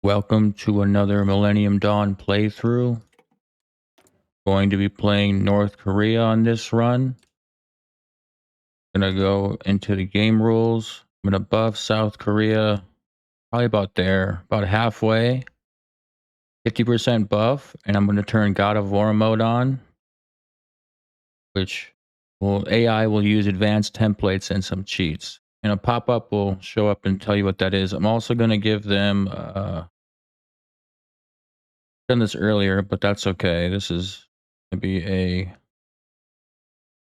Welcome to another Millennium Dawn playthrough. Going to be playing North Korea on this run. Gonna go into the game rules. I'm gonna buff South Korea, probably about there, about halfway. 50% buff, and I'm gonna turn God of War mode on, which AI will use advanced templates and some cheats. And a pop-up will show up and tell you what that is. I'm also gonna give them done this earlier, but that's okay. This is gonna be a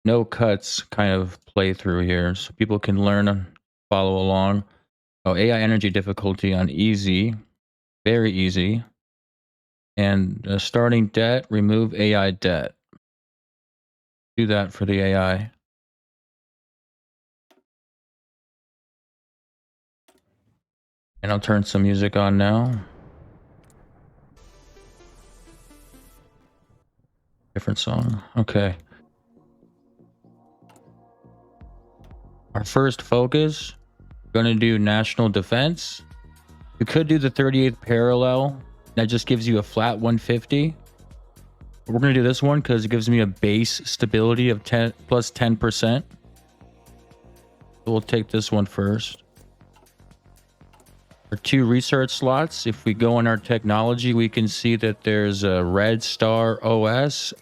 no cuts kind of playthrough here, so people can learn and follow along. Oh, AI energy difficulty on easy, very easy, and starting debt, remove AI debt. Do that for the AI. And I'll turn some music on now. Different song. Okay. Our first focus, going to do national defense. We could do the 38th parallel. That just gives you a flat 150. But we're going to do this one because it gives me a base stability of 10 plus 10%. So we'll take this one first. For 2 research slots, if we go in our technology, we can see that there's a Red Star OS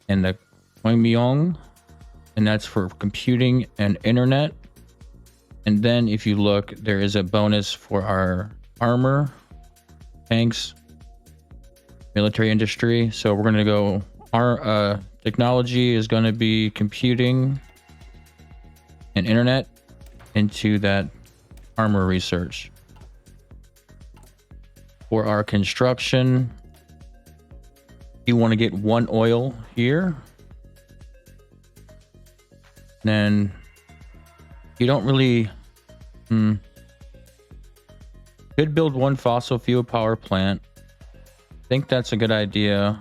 and the Hoi4, and that's for computing and internet. And then if you look, there is a bonus for our armor, tanks, military industry. So we're going to go, our technology is going to be computing and internet into that armor research. For our construction, you want to get 1 oil here. Then you don't really could build 1 fossil fuel power plant. I think that's a good idea.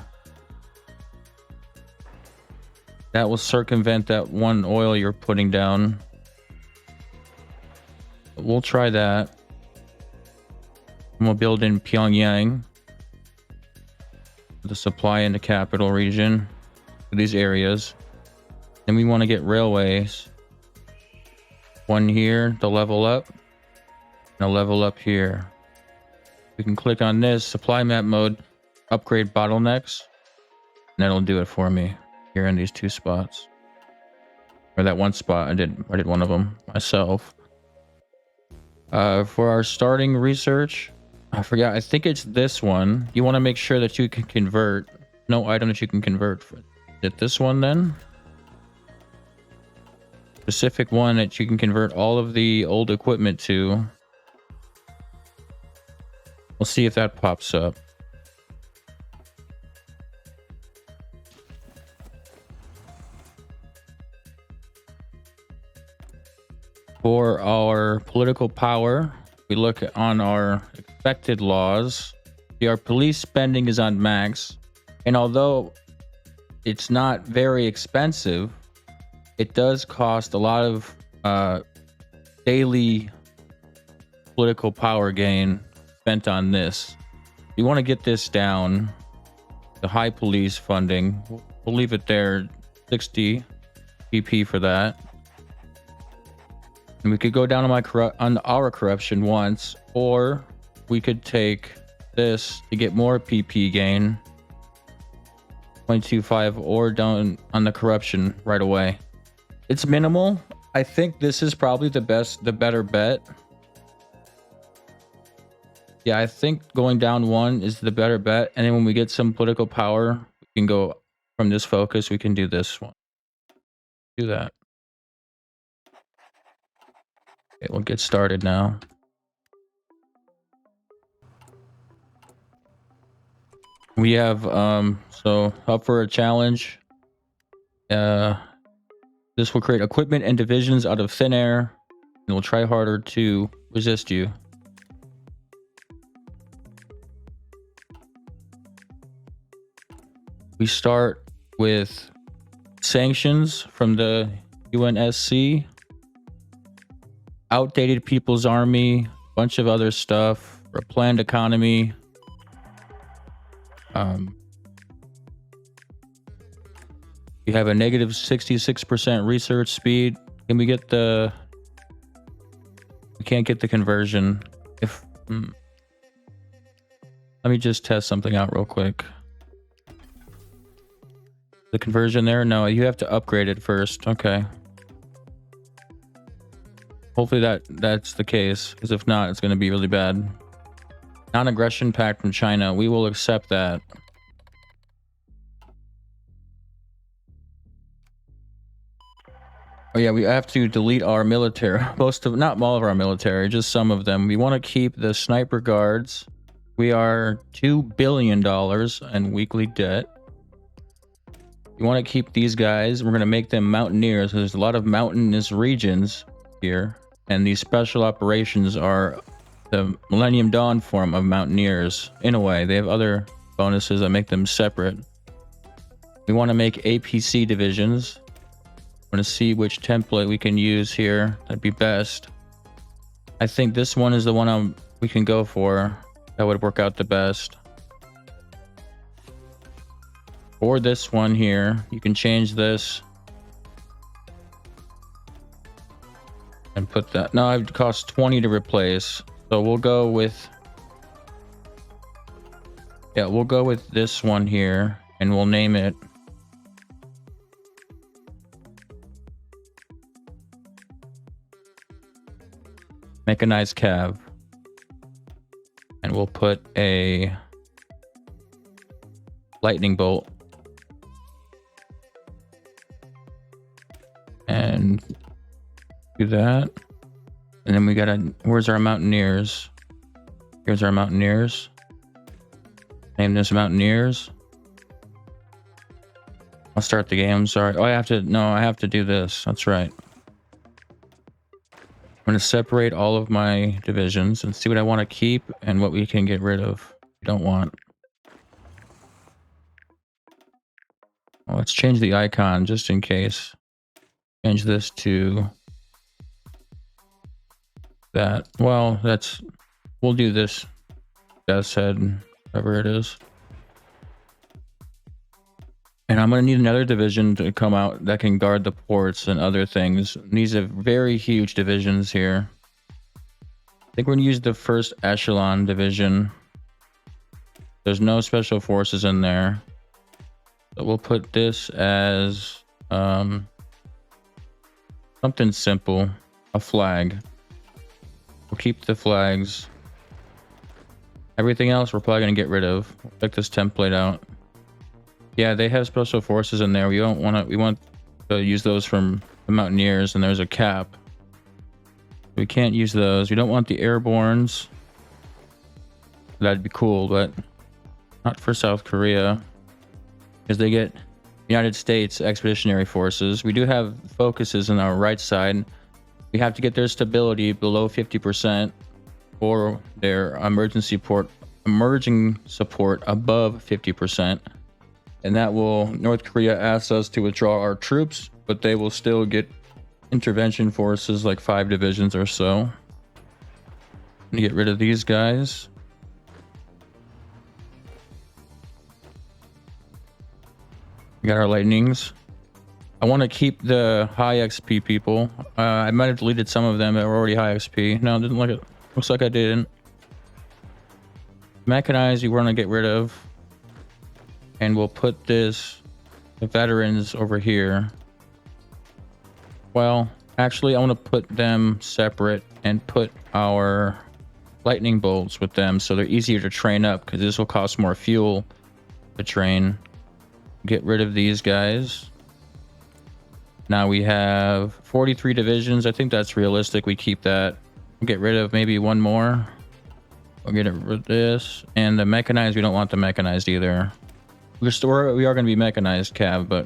That will circumvent that 1 oil you're putting down. We'll try that. And we'll build in Pyongyang, the supply in the capital region for these areas. Then we want to get railways. 1 here to level up, and a level up here. We can click on this supply map mode, upgrade bottlenecks, and that'll do it for me here in these 2 spots. Or that 1 spot, I did 1 of them myself. For our starting research, I forgot, I think it's this one. You want to make sure that you can convert. No item that you can convert. Is it this one then? Specific one that you can convert all of the old equipment to. We'll see if that pops up. For our political power, we look on our expected laws. Our police spending is on max, and although it's not very expensive, it does cost a lot of daily political power gain spent on this. You want to get this down. The high police funding, we'll leave it there, 60 PP for that. And we could go down on our corruption once, or we could take this to get more PP gain, 0.25, or down on the corruption right away. It's minimal. I think this is probably the better bet. Yeah, I think going down 1 is the better bet. And then when we get some political power, we can go from this focus, we can do this one. Do that. Okay, we'll get started now. We have so up for a challenge. This will create equipment and divisions out of thin air, and will try harder to resist you. We start with sanctions from the UNSC, outdated People's Army, bunch of other stuff. for a planned economy. We have a negative 66% research speed. Can we get the... We can't get the conversion. If... Let me just test something out real quick. The conversion there? No, you have to upgrade it first. Okay. Hopefully that's the case, because if not, it's going to be really bad. Non-aggression pact from China. We will accept that. Oh yeah, we have to delete our military. Not all of our military, just some of them. We want to keep the sniper guards. We are $2 billion in weekly debt. You want to keep these guys. We're going to make them mountaineers. There's a lot of mountainous regions here. And these special operations are the Millennium Dawn form of mountaineers. In a way, they have other bonuses that make them separate. We want to make APC divisions. I'm going to see which template we can use here. That'd be best. I think this one is the one we can go for. That would work out the best. Or this one here. You can change this. And put that. No, it costs 20 to replace. So we'll go with... Yeah, we'll go with this one here. And we'll name it... Mechanized Cav. And we'll put a lightning bolt. And do that. And then we gotta... Where's our mountaineers? Here's our mountaineers. Name this mountaineers. I'll start the game. Sorry. Oh, I have to... No, I have to do this. That's right. I'm going to separate all of my divisions and see what I want to keep and what we can get rid of. We don't want. Well, let's change the icon just in case. Change this to that. Well, that's... We'll do this. Death's head, whatever it is. And I'm going to need another division to come out that can guard the ports and other things. These are very huge divisions here. I think we're going to use the first echelon division. There's no special forces in there. So we'll put this as something simple. A flag. We'll keep the flags. Everything else we're probably going to get rid of. We'll check this template out. Yeah, they have special forces in there. We don't want to. We want to use those from the mountaineers, and there's a cap. We can't use those. We don't want the airbornes. That'd be cool, but not for South Korea, because they get United States expeditionary forces. We do have focuses on our right side. We have to get their stability below 50%, or their emerging support above 50%. And that will... North Korea asks us to withdraw our troops, but they will still get intervention forces, like 5 divisions or so. To get rid of these guys. We got our lightnings. I want to keep the high XP people. I might have deleted some of them that were already high XP. No, it didn't look it. Looks like I didn't. Mechanized, you want to get rid of. And we'll put the veterans over here. Well, actually, I want to put them separate and put our lightning bolts with them so they're easier to train up, because this will cost more fuel to train. Get rid of these guys. Now we have 43 divisions. I think that's realistic. We keep that. We'll get rid of maybe one more. We'll get rid of this. And the mechanized, we don't want the mechanized either. We are going to be mechanized cav, but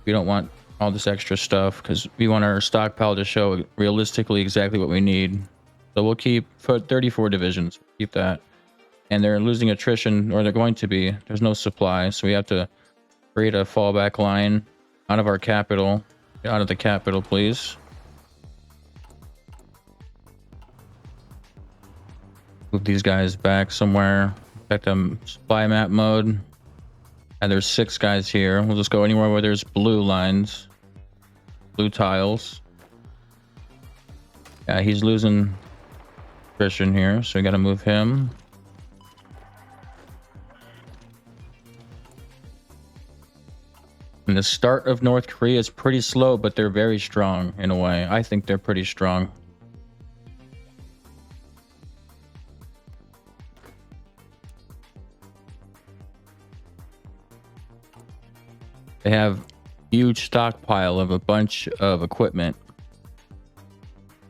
we don't want all this extra stuff because we want our stockpile to show realistically exactly what we need. So we'll keep 34 divisions. Keep that. And they're losing attrition, or they're going to be. There's no supply, so we have to create a fallback line out of our capital. Get out of the capital, please. Move these guys back somewhere. Check them supply map mode. And there's 6 guys here. We'll just go anywhere where there's blue lines. Blue tiles. Yeah, he's losing Christian here, so we gotta move him. And the start of North Korea is pretty slow, but they're very strong in a way. I think they're pretty strong. They have huge stockpile of a bunch of equipment.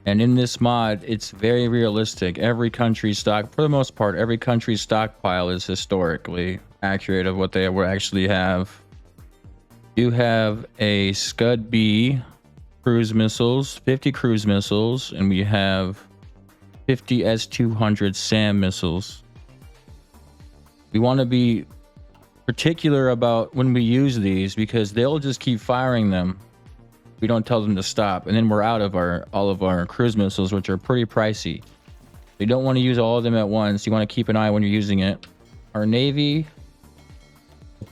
And in this mod, it's very realistic. Every country's stock, for the most part, every country's stockpile is historically accurate of what they will actually have. You have a Scud B cruise missiles, 50 cruise missiles, and we have 50 S-200 SAM missiles. We want to be particular about when we use these because they'll just keep firing them. We don't tell them to stop, and then we're out of all of our cruise missiles, which are pretty pricey. You don't want to use all of them at once. You want to keep an eye when you're using it. Our Navy,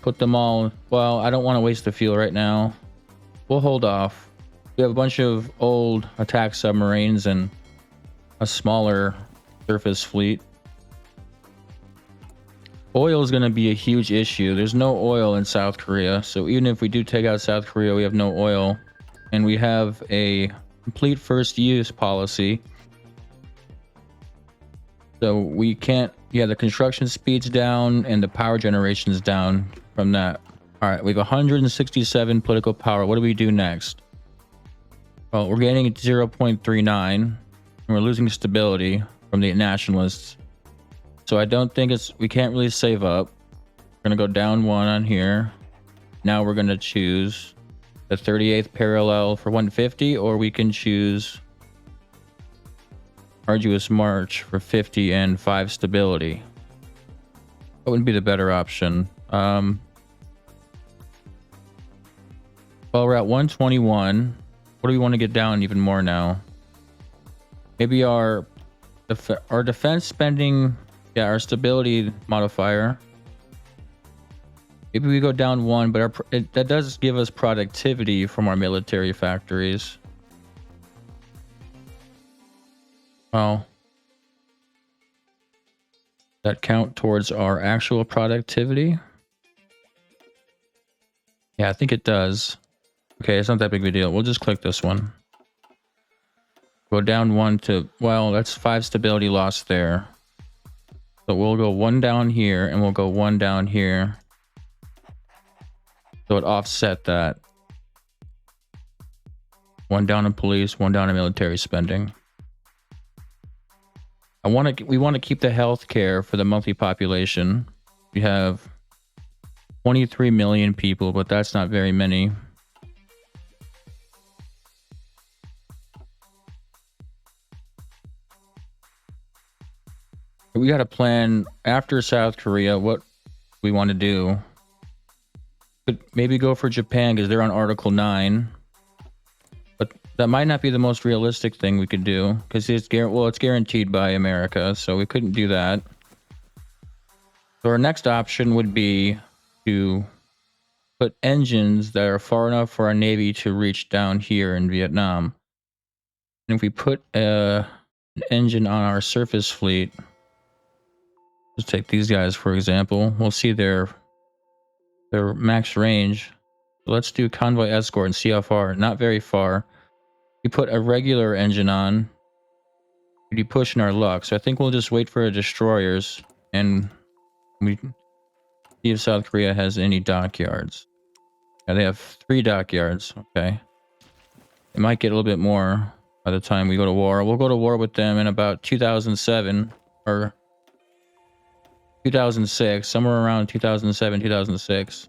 put them all. Well, I don't want to waste the fuel right now. We'll hold off. We have a bunch of old attack submarines and a smaller surface fleet. Oil is going to be a huge issue. There's no oil in South Korea, so even if we do take out South Korea, we have no oil. And we have a complete first use policy. So we can't, yeah, the construction speed's down and the power generation is down from that. All right, we have 167 political power. What do we do next? Well, we're gaining 0.39 and we're losing stability from the nationalists. So I don't think we can't really save up. We're gonna go down 1 on here. Now we're gonna choose the 38th parallel for 150, or we can choose arduous march for 50 and 5 stability. What would be the better option? Well, we're at 121. What do we want to get down even more now? Maybe our defense spending, yeah, our stability modifier. Maybe we go down 1, but that does give us productivity from our military factories. Well, that count towards our actual productivity? Yeah, I think it does. Okay, it's not that big of a deal. We'll just click this one. Go down 1 to, well, that's 5 stability lost there. So we'll go 1 down here and we'll go 1 down here. So it offset that. 1 down in police, 1 down in military spending. We want to keep the healthcare for the monthly population. We have 23 million people, but that's not very many. We got to plan after South Korea what we want to do. Could maybe go for Japan because they're on Article 9. But that might not be the most realistic thing we could do because it's guaranteed by America, so we couldn't do that. So our next option would be to put engines that are far enough for our Navy to reach down here in Vietnam. And if we put an engine on our surface fleet, let's take these guys for example. We'll see their max range. Let's do convoy escort and see how far. Not very far. We put a regular engine on. We'd be pushing our luck. So I think we'll just wait for our destroyers and we see if South Korea has any dockyards. Yeah, they have 3 dockyards. Okay. It might get a little bit more by the time we go to war. We'll go to war with them in about 2007 or 2006, somewhere around 2007, 2006.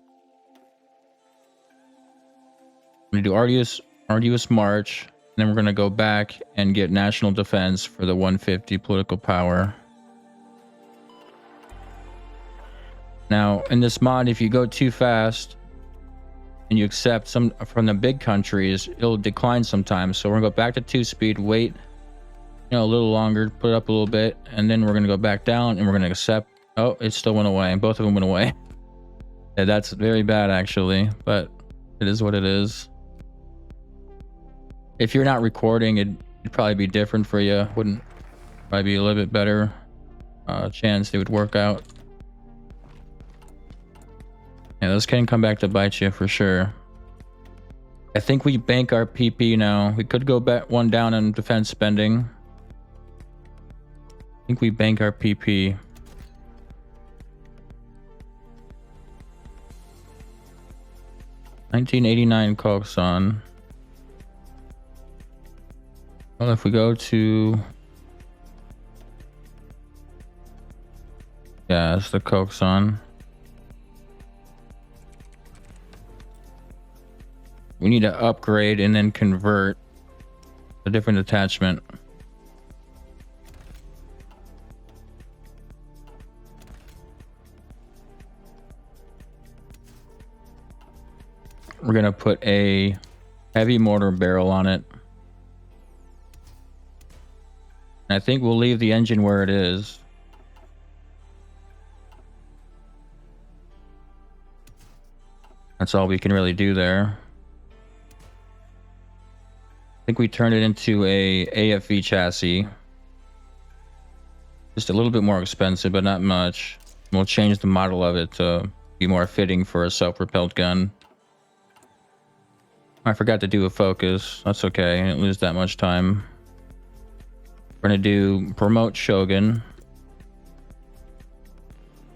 I'm going to do arduous march, and then we're going to go back and get national defense for the 150 political power. Now, in this mod, if you go too fast and you accept some from the big countries, it'll decline sometimes. So we're going to go back to 2 speed, wait a little longer, put it up a little bit, and then we're gonna go back down and we're gonna accept. Oh, it still went away. Both of them went away. Yeah, that's very bad actually, but it is what it is. If you're not recording, it'd probably be different for you. Wouldn't probably be a little bit better chance they would work out. Yeah, those can come back to bite you for sure. I think we bank our PP now. We could go back one down on defense spending. I think we bank our PP. $19.89 Coxon. Well, if we go to... Yeah, it's the Coxon. We need to upgrade and then convert a different attachment. We're gonna put a heavy mortar barrel on it. And I think we'll leave the engine where it is. That's all we can really do there. I think we turned it into a AFV chassis. Just a little bit more expensive, but not much. We'll change the model of it to be more fitting for a self-propelled gun. I forgot to do a focus. That's okay. I didn't lose that much time. We're gonna do promote Shogun.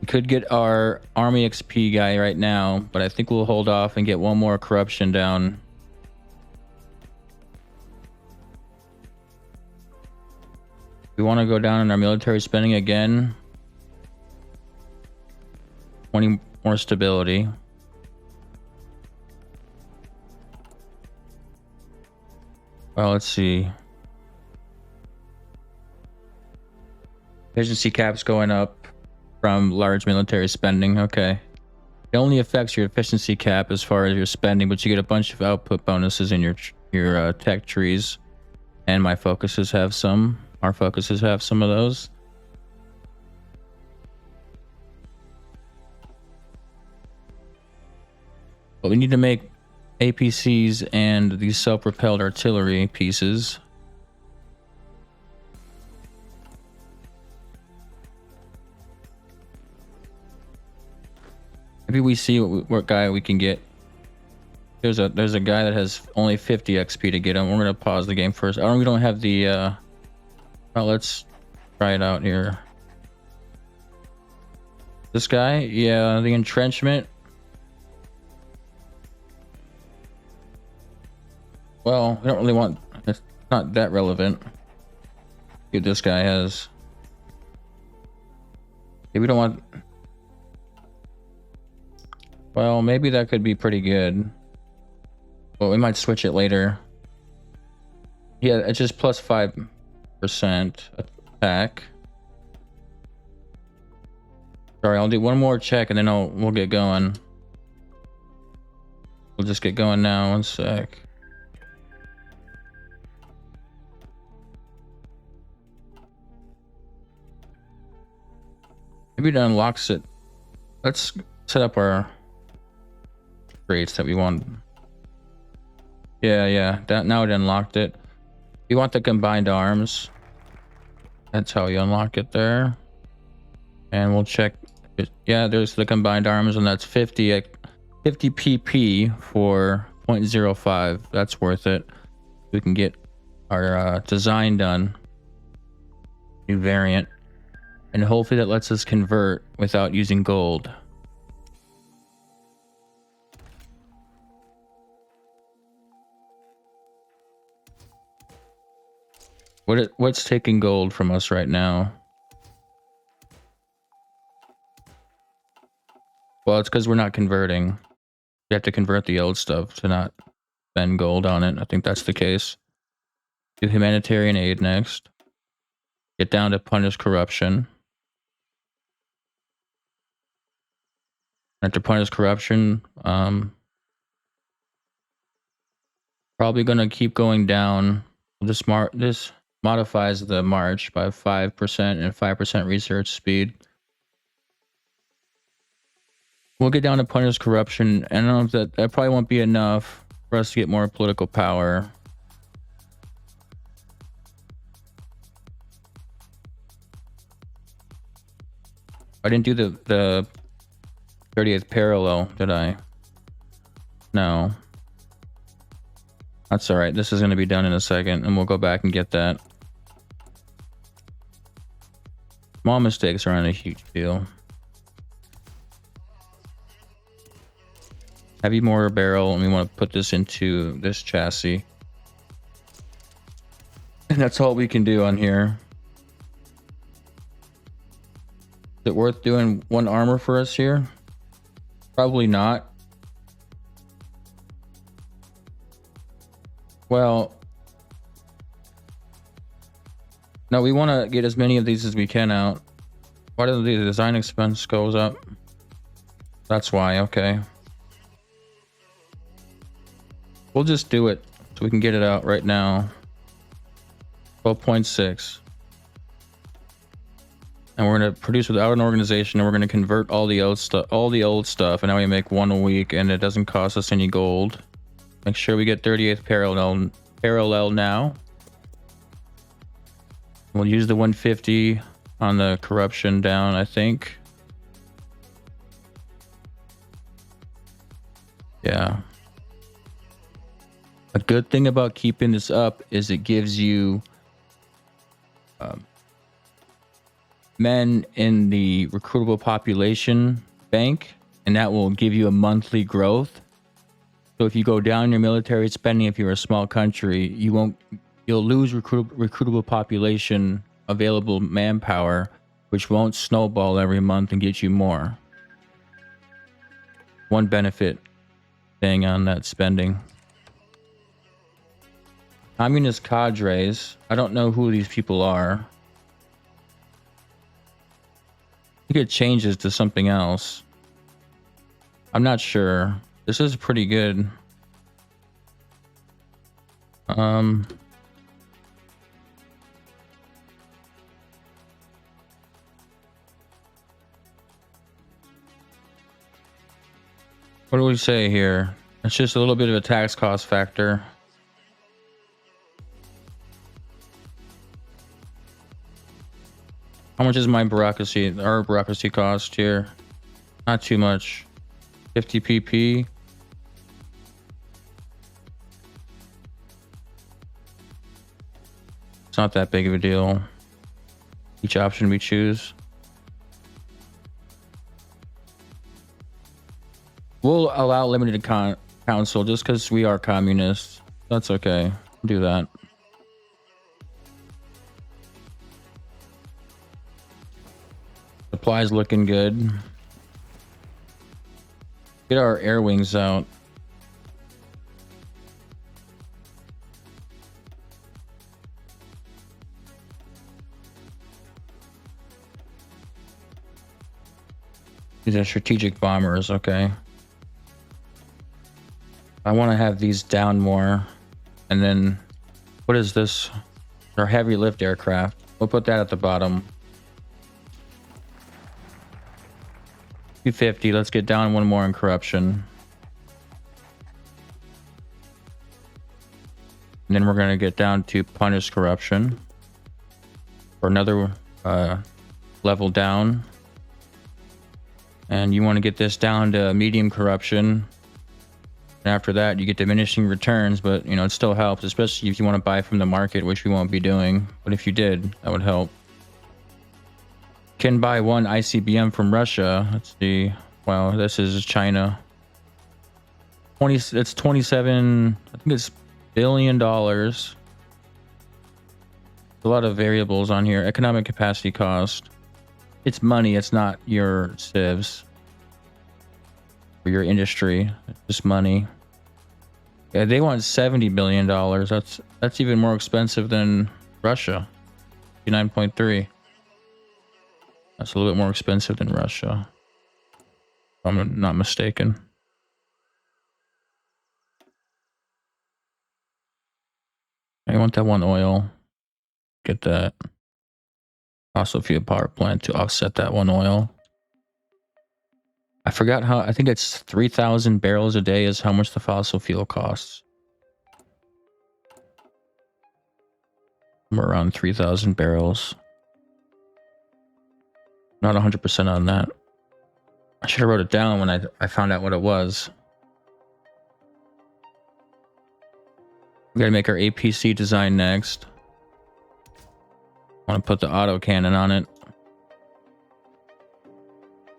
We could get our Army XP guy right now, but I think we'll hold off and get one more corruption down. We want to go down in our military spending again. 20 more stability. Well, let's see. Efficiency cap's going up from large military spending. Okay. It only affects your efficiency cap as far as your spending, but you get a bunch of output bonuses in your tech trees. And my focuses have some. Our focuses have some of those. But we need to make APCs and these self-propelled artillery pieces. Maybe we see what guy we can get. There's a guy that has only 50 XP to get him. We're gonna pause the game first. We don't have the well, let's try it out here. This guy, yeah, the entrenchment. Well, we don't really want, it's not that relevant. What this guy has. Okay, we don't want, well, maybe that could be pretty good. Well, we might switch it later. Yeah, it's just plus 5% attack. Sorry, I'll do one more check and then we'll get going. We'll just get going now, 1 sec. Maybe it unlocks it. Let's set up our rates that we want. Yeah. Now it unlocked it. You want the combined arms. That's how you unlock it there. And we'll check it. Yeah, there's the combined arms, and that's 50 PP for 0.05. That's worth it. We can get our design done. New variant. And hopefully that lets us convert without using gold. What's taking gold from us right now? Well, it's because we're not converting. We have to convert the old stuff to not spend gold on it. I think that's the case. Do humanitarian aid next. Get down to punish corruption. After punish corruption, probably gonna keep going down. This modifies the march by 5% and 5% research speed. We'll get down to punish corruption. I don't know if that probably won't be enough for us to get more political power. I didn't do the 30th parallel, did I? No. That's all right. This is going to be done in a second, and we'll go back and get that. Small mistakes aren't a huge deal. Heavy mortar barrel, and we want to put this into this chassis. And that's all we can do on here. Is it worth doing one armor for us here? Probably not. Well, no, we want to get as many of these as we can out. Why does the design expense goes up? That's why, okay. We'll just do it so we can get it out right now. 12.6. And we're going to produce without an organization, and we're going to convert all the old stuff, and now we make one a week, and it doesn't cost us any gold. Make sure we get 38th parallel now. We'll use the 150 on the corruption down, I think. Yeah. A good thing about keeping this up is it gives you men in the recruitable population bank, and that will give you a monthly growth. So if you go down your military spending, if you're a small country, you'll lose recruitable population, available manpower, which won't snowball every month and get you more. One benefit thing on that spending. Communist cadres. I don't know who these people are. I think it changes to something else. I'm not sure. This is pretty good. What do we say here? It's just a little bit of a tax cost factor. How much is my bureaucracy? Our bureaucracy cost here? Not too much. 50 pp. It's not that big of a deal. Each option we choose. We'll allow limited council just because we are communists. That's okay. Do that. Supplies looking good. Get our air wings out. These are strategic bombers, okay. I want to have these down more. And then, what is this? Our heavy lift aircraft. We'll put that at the bottom. 250. Let's get down one more in corruption. And then we're going to get down to punish corruption. For another level down. And you want to get this down to medium corruption. And after that, you get diminishing returns, but you know, it still helps, especially if you want to buy from the market, which we won't be doing. But if you did, that would help. Can buy one ICBM from Russia. Let's see. Wow, this is China. It's 27, I think it's $1 billion. A lot of variables on here. Economic capacity cost. It's money, it's not your civs. Or your industry. It's just money. Yeah, they want $70 billion. That's even more expensive than Russia. 9.3. That's a little bit more expensive than Russia. If I'm not mistaken. I want that one oil. get that. Fossil fuel power plant to offset that one oil. I forgot how, I think it's 3,000 barrels a day is how much the fossil fuel costs. We're around 3,000 barrels. Not 100% on that. I should have wrote it down when I found out what it was. We gotta make our APC design next. I want to put the auto cannon on it.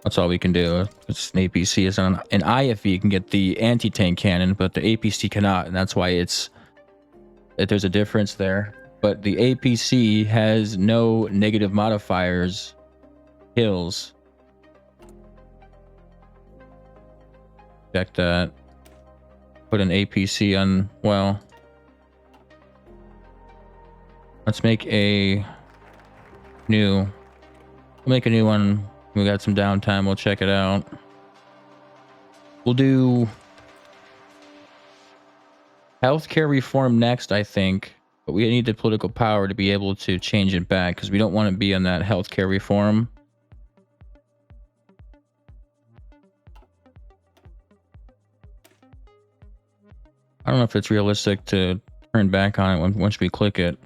That's all we can do. It's an APC. Is an IFV can get the anti-tank cannon, but the APC cannot, and that's why there's a difference there. But the APC has no negative modifiers, kills. Check that. Put an APC on. Well, let's make a new. We'll make a new one. We got some downtime. We'll check it out. We'll do healthcare reform next, I think. But we need the political power to be able to change it back because we don't want to be on that healthcare reform. I don't know if it's realistic to turn back on it once we click it.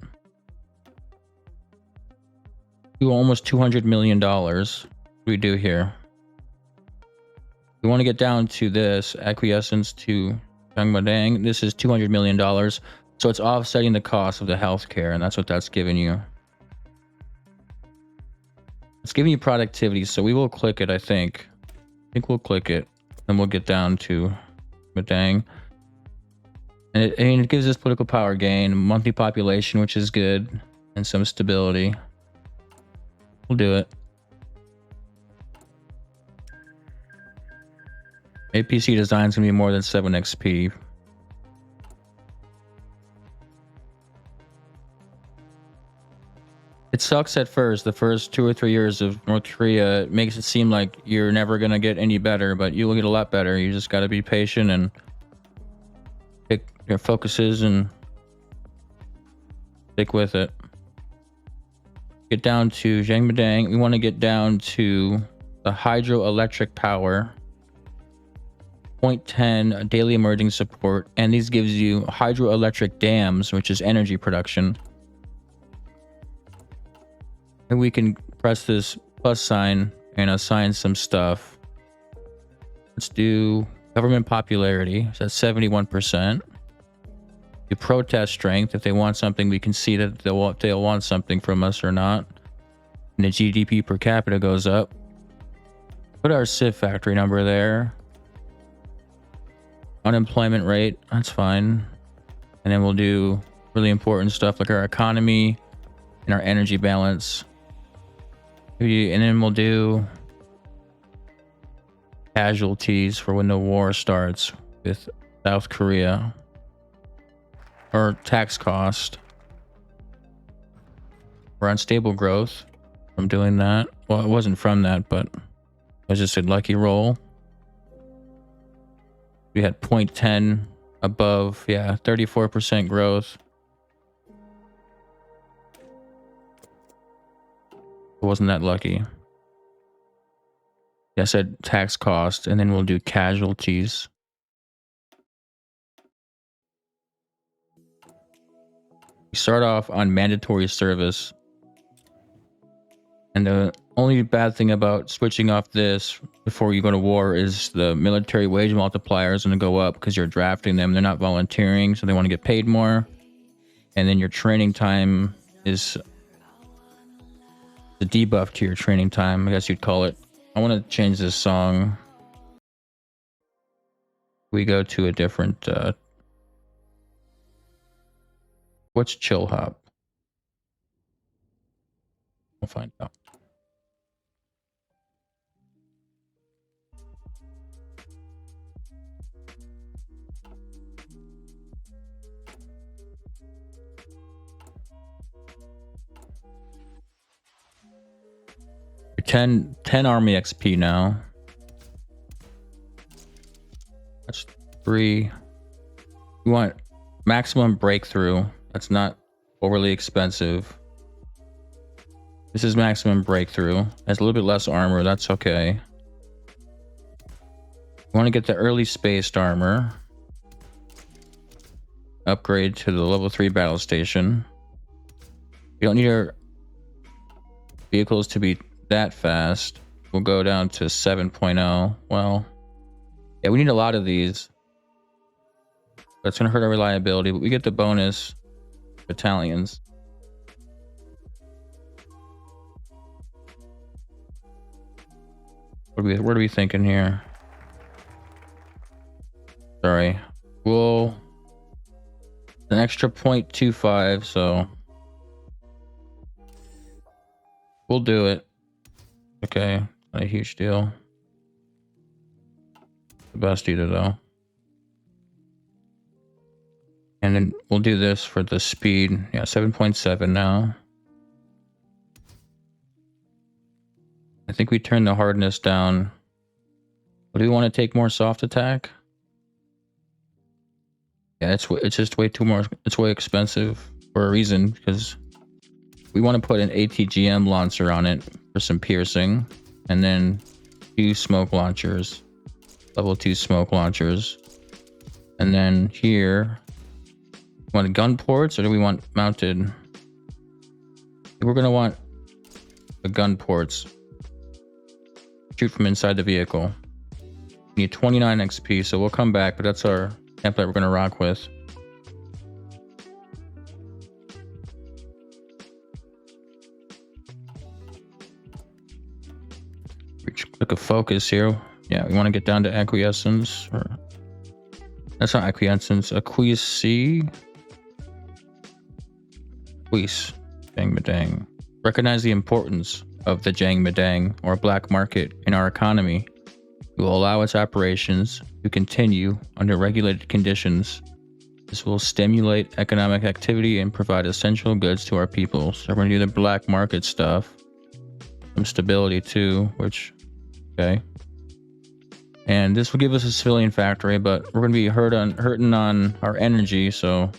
Do almost $200 million. What do we do here? We want to get down to this acquiescence to Madang. This is $200 million. So it's offsetting the cost of the healthcare, and that's what that's giving you. It's giving you productivity, so we will click it, I think. I think we'll click it, and we'll get down to Madang. And it gives us political power gain, monthly population, which is good, and some stability. We'll do it. APC design is going to be more than 7 XP. It sucks at first. The first 2 or 3 years of North Korea, it makes it seem like you're never going to get any better, but you will get a lot better. You just got to be patient and pick your focuses and stick with it. Get down to Zhangmadang. We want to get down to the hydroelectric power. 0.10 daily emerging support, and these gives you hydroelectric dams, which is energy production. And we can press this plus sign and assign some stuff. Let's do government popularity. So that's 71%. Do protest strength. If they want something, we can see that they'll want something from us or not. And the GDP per capita goes up. Put our civ factory number there. Unemployment rate, that's fine. And then we'll do really important stuff like our economy and our energy balance. And then we'll do casualties for when the war starts with South Korea. Or tax cost. We're on stable growth from doing that. Well, it wasn't from that, but it was just a lucky roll. We had 0.10 above, yeah, 34% growth. It wasn't that lucky. Yeah, I said tax cost, and then we'll do casualties. We start off on mandatory service. And the only bad thing about switching off this before you go to war is the military wage multiplier is going to go up because you're drafting them. They're not volunteering, so they want to get paid more. And then your training time is the debuff to your training time, I guess you'd call it. I want to change this song. We go to a different... what's chill hop? We'll find out. You're 10 army XP now. That's 3. You want maximum breakthrough. That's not overly expensive. This is maximum breakthrough. Has a little bit less armor. That's okay. We want to get the early spaced armor. Upgrade to the level 3 battle station. We don't need our vehicles to be that fast. We'll go down to 7.0. Well, yeah, we need a lot of these. That's going to hurt our reliability, but we get the bonus battalions. What are we thinking here? Sorry. We'll an extra 0.25, so we'll do it. Okay, not a huge deal. The best either though. And then we'll do this for the speed. Yeah, 7.7 now. I think we turn the hardness down. But do we want to take more soft attack? Yeah, it's just way too more. It's way expensive for a reason, because we want to put an ATGM launcher on it for some piercing, and then 2 smoke launchers, level 2 smoke launchers, and then here, want gun ports or do we want mounted? We're gonna want the gun ports. Shoot from inside the vehicle. We need 29 XP, so we'll come back, but that's our template we're gonna rock with. Click a focus here. Yeah, we want to get down to acquiescence, or that's not acquiescence. Acquiesce. Jang Madang. Recognize the importance of the Jang Madang, or black market, in our economy. It will allow its operations to continue under regulated conditions. This will stimulate economic activity and provide essential goods to our people. So we're going to do the black market stuff. Some stability too, which, okay. And this will give us a civilian factory, but we're going to be hurting on our energy, so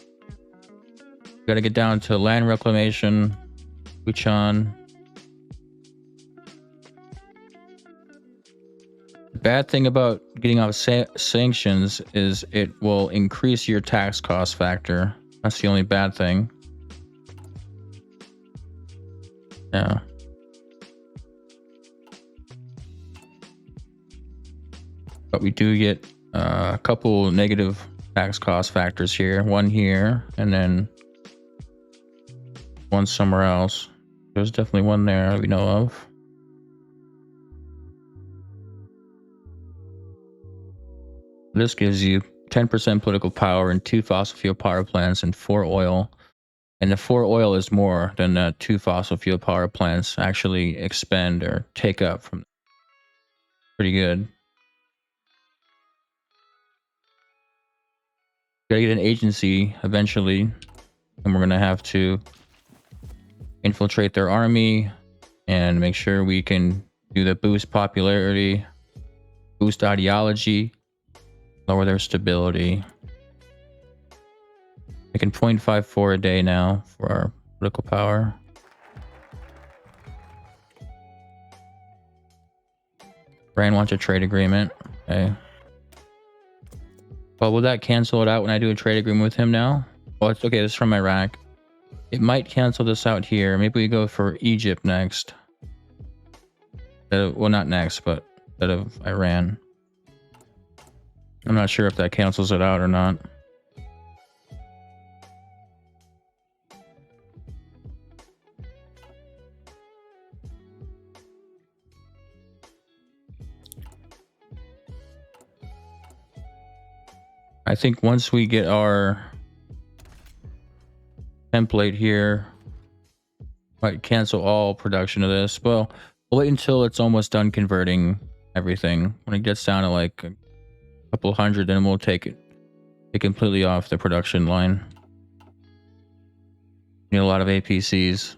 we got to get down to land reclamation, Wuchan. The bad thing about getting off sanctions is it will increase your tax cost factor. That's the only bad thing. Yeah. But we do get a couple negative tax cost factors here. One here, and then one somewhere else. There's definitely one there we know of. This gives you 10% political power and 2 fossil fuel power plants and 4 oil. And the 4 oil is more than the 2 fossil fuel power plants actually expend or take up from. Pretty good. Gotta get an agency eventually, and we're gonna have to infiltrate their army and make sure we can do the boost popularity, boost ideology, lower their stability. Making 0.54 a day now for our political power. Brian wants a trade agreement. Okay. Well, will that cancel it out when I do a trade agreement with him now? Well, it's okay. This is from Iraq. It might cancel this out here. Maybe we go for Egypt next. Well, not next, but instead of Iran. I'm not sure if that cancels it out or not. I think once we get our template here, might cancel all production of this. Well, we'll wait until it's almost done converting everything. When it gets down to like a couple hundred, then we'll take it completely off the production line. Need a lot of APCs.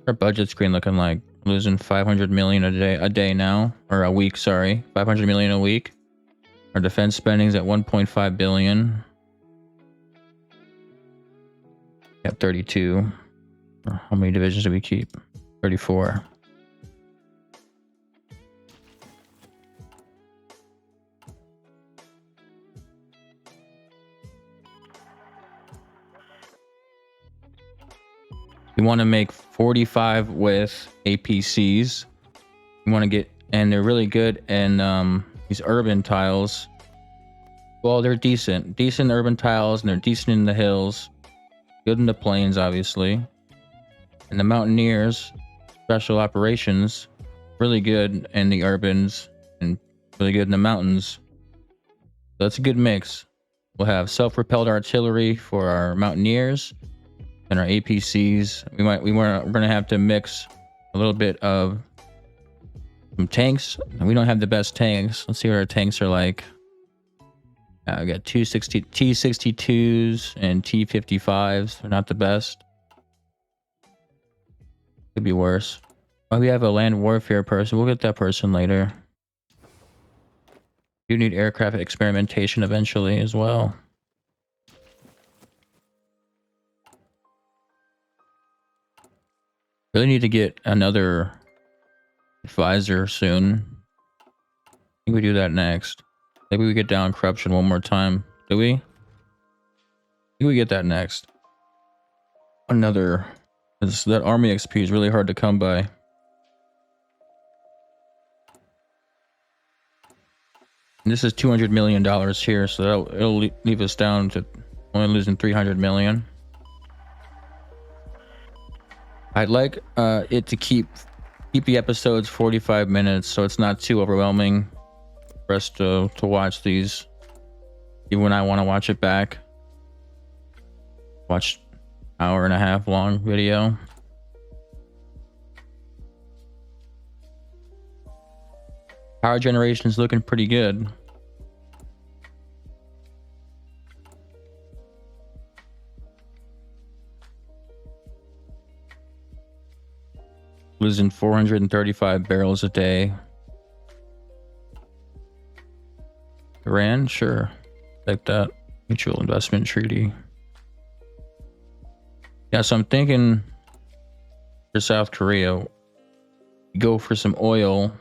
Our budget screen looking like losing 500 million a day now, or a week, sorry. 500 million a week. Our defense spending is at 1.5 billion. Got 32. How many divisions do we keep? 34. You want to make 45 with APCs. You want to get, and they're really good in these urban tiles. Well, they're decent urban tiles, and they're decent in the hills, good in the plains, obviously. And the mountaineers, special operations, really good in the urbans and really good in the mountains. So that's a good mix. We'll have self-propelled artillery for our mountaineers and our APCs. We're gonna have to mix a little bit of some tanks. We don't have the best tanks. Let's see what our tanks are like. We got T62s and T55s. They're not the best. Could be worse. Oh, we have a land warfare person. We'll get that person later. You need aircraft experimentation eventually as well. Really need to get another advisor soon. I think we do that next. Maybe we get down corruption one more time. Do we? I think we get that next. Another. That army XP is really hard to come by. And this is $200 million here, so it'll leave us down to only losing 300 million. I'd like it to keep the episodes 45 minutes, so it's not too overwhelming for us to watch these. Even when I want to watch it back, watch hour and a half long video. Power generation is looking pretty good. Losing 435 barrels a day. Iran, sure. Like that. Mutual investment treaty. Yeah, so I'm thinking for South Korea, go for some oil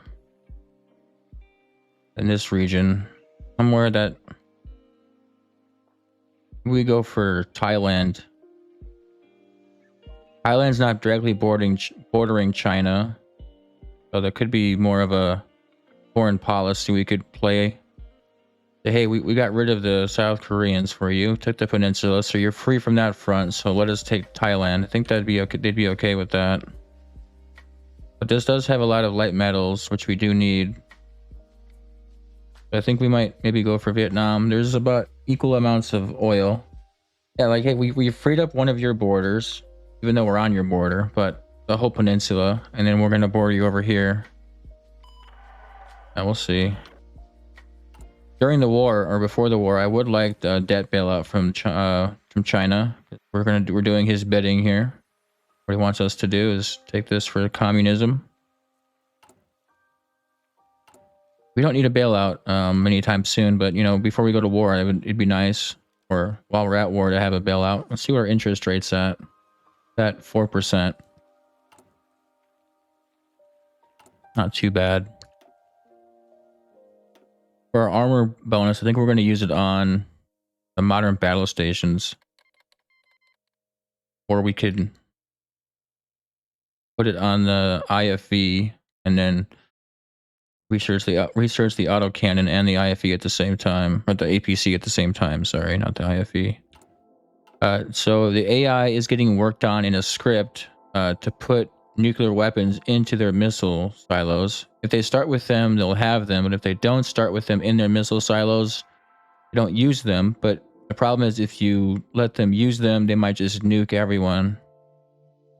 in this region. Somewhere that we go for Thailand. Thailand's not directly bordering China, so there could be more of a foreign policy we could play. Say, hey, we got rid of the South Koreans for you, took the peninsula, so you're free from that front, so let us take Thailand. I think that'd be okay. They'd be okay with that. But this does have a lot of light metals, which we do need. I think we might maybe go for Vietnam. There's about equal amounts of oil. Yeah, like, hey, we freed up one of your borders, even though we're on your border, but the whole peninsula, and then we're gonna border you over here. And we'll see. During the war or before the war, I would like the debt bailout from China. We're doing his bidding here. What he wants us to do is take this for communism. We don't need a bailout anytime soon, but you know, before we go to war, it'd be nice, or while we're at war, to have a bailout. Let's see what our interest rate's at. At 4%. Not too bad. For our armor bonus, I think we're going to use it on the modern battle stations. Or we could put it on the IFE and then research the autocannon and the IFE at the same time, or the APC at the same time. Sorry, not the IFE. So the AI is getting worked on in a script to put nuclear weapons into their missile silos. If they start with them, they'll have them. But if they don't start with them in their missile silos, they don't use them. But the problem is, if you let them use them, they might just nuke everyone.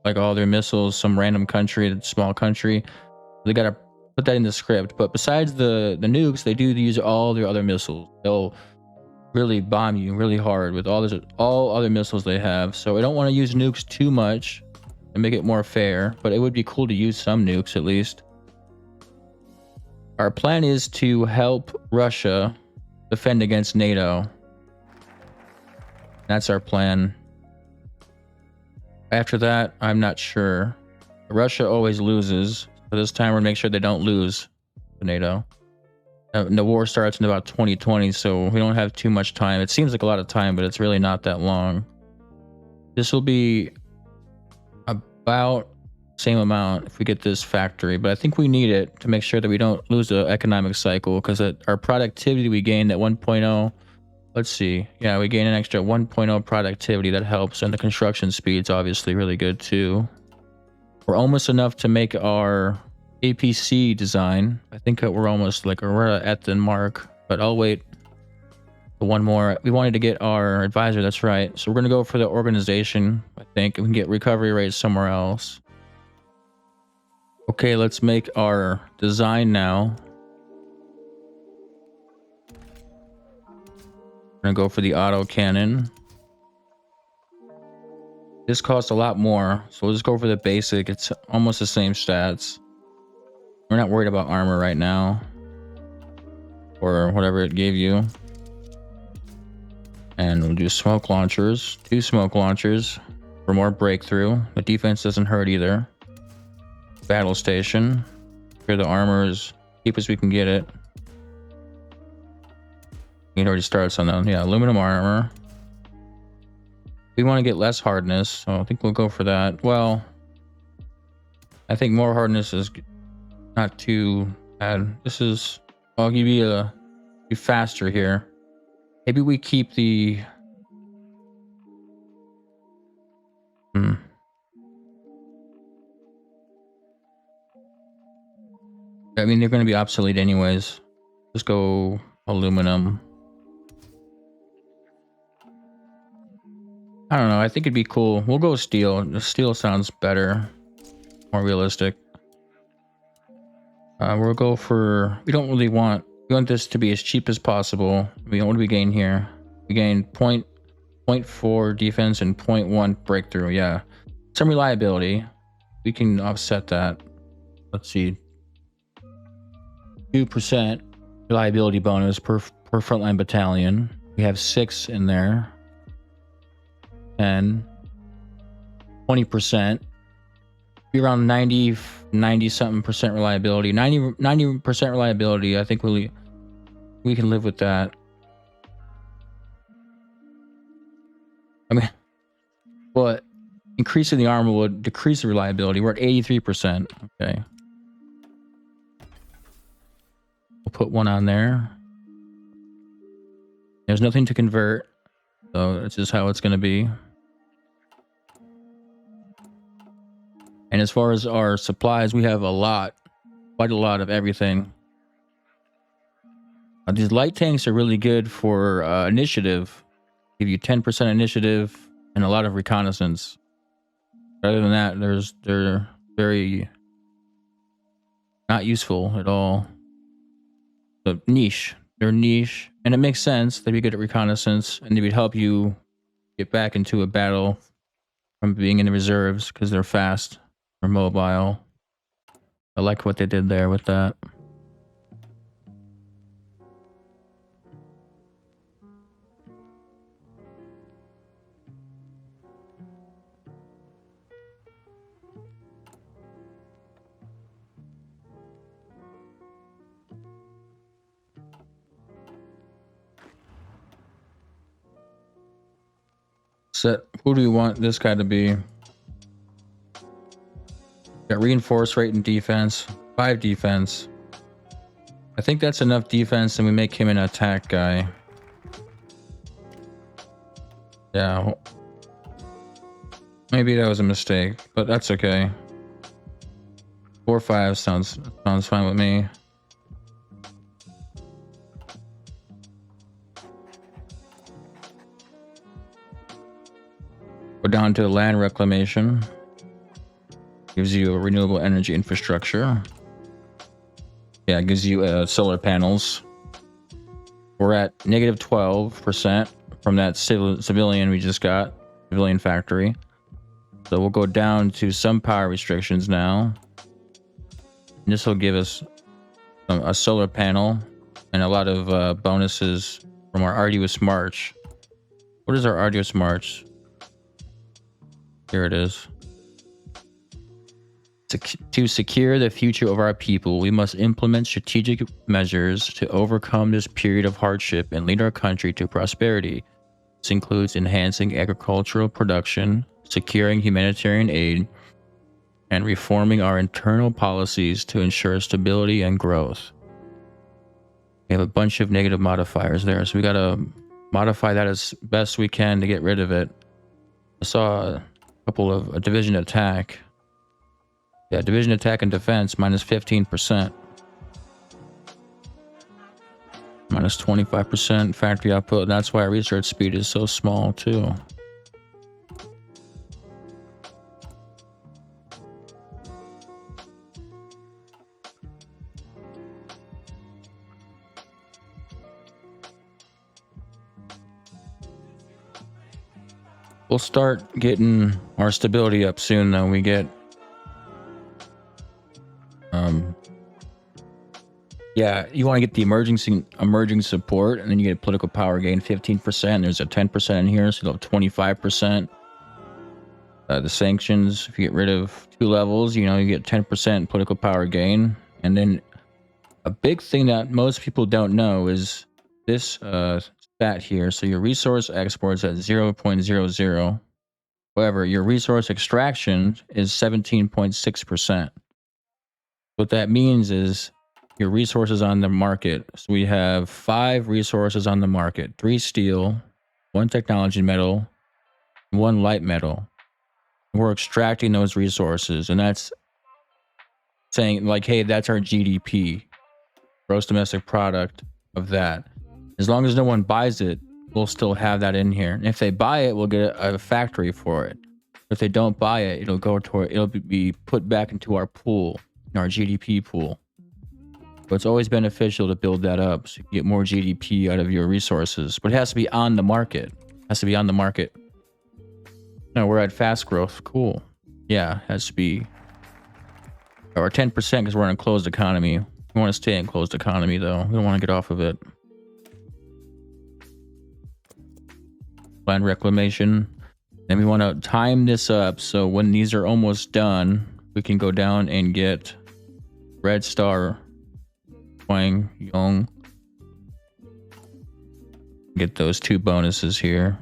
Like all their missiles, some random country, small country. They got to put that in the script. But besides the nukes, they do use all their other missiles. They'll really bomb you really hard with all other missiles they have. So I don't want to use nukes too much and make it more fair, but it would be cool to use some nukes at least. Our plan is to help Russia defend against NATO. That's our plan. After that, I'm not sure. Russia always loses. So this time we're gonna make sure they don't lose to NATO. The war starts in about 2020, so we don't have too much time. It seems like a lot of time, but it's really not that long. This will be about same amount if we get this factory, but I think we need it to make sure that we don't lose the economic cycle, because our productivity we gained at 1.0. Let's see. Yeah, we gain an extra 1.0 productivity. That helps, and the construction speed's obviously really good too. We're almost enough to make our APC design. I think we're almost like we're at the mark, but I'll wait for one more. We wanted to get our advisor. That's right. So we're going to go for the organization. I think we can get recovery rates somewhere else. Okay, let's make our design now. We're going to go for the auto cannon. This costs a lot more, so we'll just go for the basic. It's almost the same stats. We're not worried about armor right now, or whatever it gave you. And we'll do smoke launchers, 2 smoke launchers for more breakthrough. The defense doesn't hurt either. Battle station, here the armor is cheap as we can get it. It already starts on the, yeah, aluminum armor. We want to get less hardness, so I think we'll go for that. Well, I think more hardness is not too bad. This is, I'll give you a be faster here. Maybe we keep the I mean, they're going to be obsolete anyways. Let's go aluminum. I don't know. I think it'd be cool. We'll go steel. The steel sounds better, more realistic. We'll go for. We don't really want. We want this to be as cheap as possible. What do we gain here? We gain 0.4 defense and 0.1 breakthrough. Yeah, some reliability. We can offset that. Let's see. 2% reliability bonus per frontline battalion. We have 6 in there. 10, 20%. Be around 90 something percent reliability. 90% reliability. I think we can live with that. I mean, but increasing the armor would decrease the reliability. We're at 83%. Okay. We'll put 1 on there. There's nothing to convert, so that's just how it's going to be. And as far as our supplies, we have quite a lot of everything. These light tanks are really good for initiative. Give you 10% initiative and a lot of reconnaissance. Other than that, they're very not useful at all. But niche. They're niche. And it makes sense. They'd be good at reconnaissance, and they would help you get back into a battle from being in the reserves because they're fast or mobile. I like what they did there with that. Who do we want this guy to be? Got reinforced rate and defense, 5 defense. I think that's enough defense, and we make him an attack guy. Yeah. Maybe that was a mistake, but that's okay. 4-5 sounds fine with me. Go down to land reclamation. Gives you a renewable energy infrastructure. Yeah, it gives you solar panels. We're at negative 12% from that civilian we just got, civilian factory. So we'll go down to some power restrictions now. And this will give us a solar panel and a lot of bonuses from our arduous march. What is our arduous march? Here it is. To secure the future of our people, we must implement strategic measures to overcome this period of hardship and lead our country to prosperity. This includes enhancing agricultural production, securing humanitarian aid, and reforming our internal policies to ensure stability and growth. We have a bunch of negative modifiers there, so we gotta modify that as best we can to get rid of it. I saw a couple of a division attack. Yeah, division attack and defense minus 15%. Minus 25% factory output. And that's why our research speed is so small too. We'll start getting our stability up soon though. We get yeah, you want to get the emerging support, and then you get political power gain 15%. There's a 10% in here, so you'll have 25%. The sanctions, if you get rid of 2 levels, you get 10% political power gain. And then a big thing that most people don't know is this stat here. So your resource exports at 0.00. However, your resource extraction is 17.6%. What that means is your resources on the market. So we have 5 resources on the market: 3 steel, 1 technology metal, 1 light metal. We're extracting those resources, and that's saying like, hey, that's our GDP, gross domestic product of that. As long as no one buys it, we'll still have that in here. And if they buy it, we'll get a factory for it. If they don't buy it, it'll be put back into our pool, in our GDP pool. But it's always beneficial to build that up so you get more GDP out of your resources. But it has to be on the market. It has to be on the market. No, we're at fast growth. Cool. Yeah, it has to be. Or 10% because we're in a closed economy. We want to stay in closed economy though. We don't want to get off of it. Land reclamation. Then we want to time this up so when these are almost done, we can go down and get Red Star Hoi4 Millennium. Get those 2 bonuses here.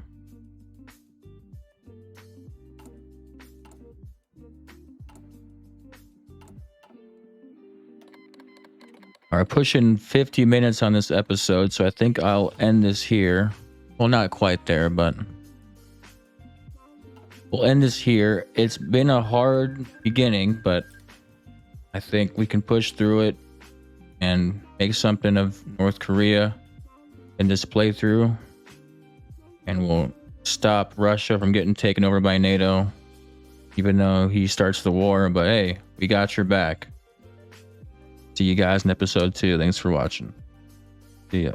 All right, pushing 50 minutes on this episode, so I think I'll end this here. Well, not quite there, but we'll end this here. It's been a hard beginning, but I think we can push through it and make something of North Korea in this playthrough. And we'll stop Russia from getting taken over by NATO, even though he starts the war. But hey, we got your back. See you guys in episode 2. Thanks for watching. See ya.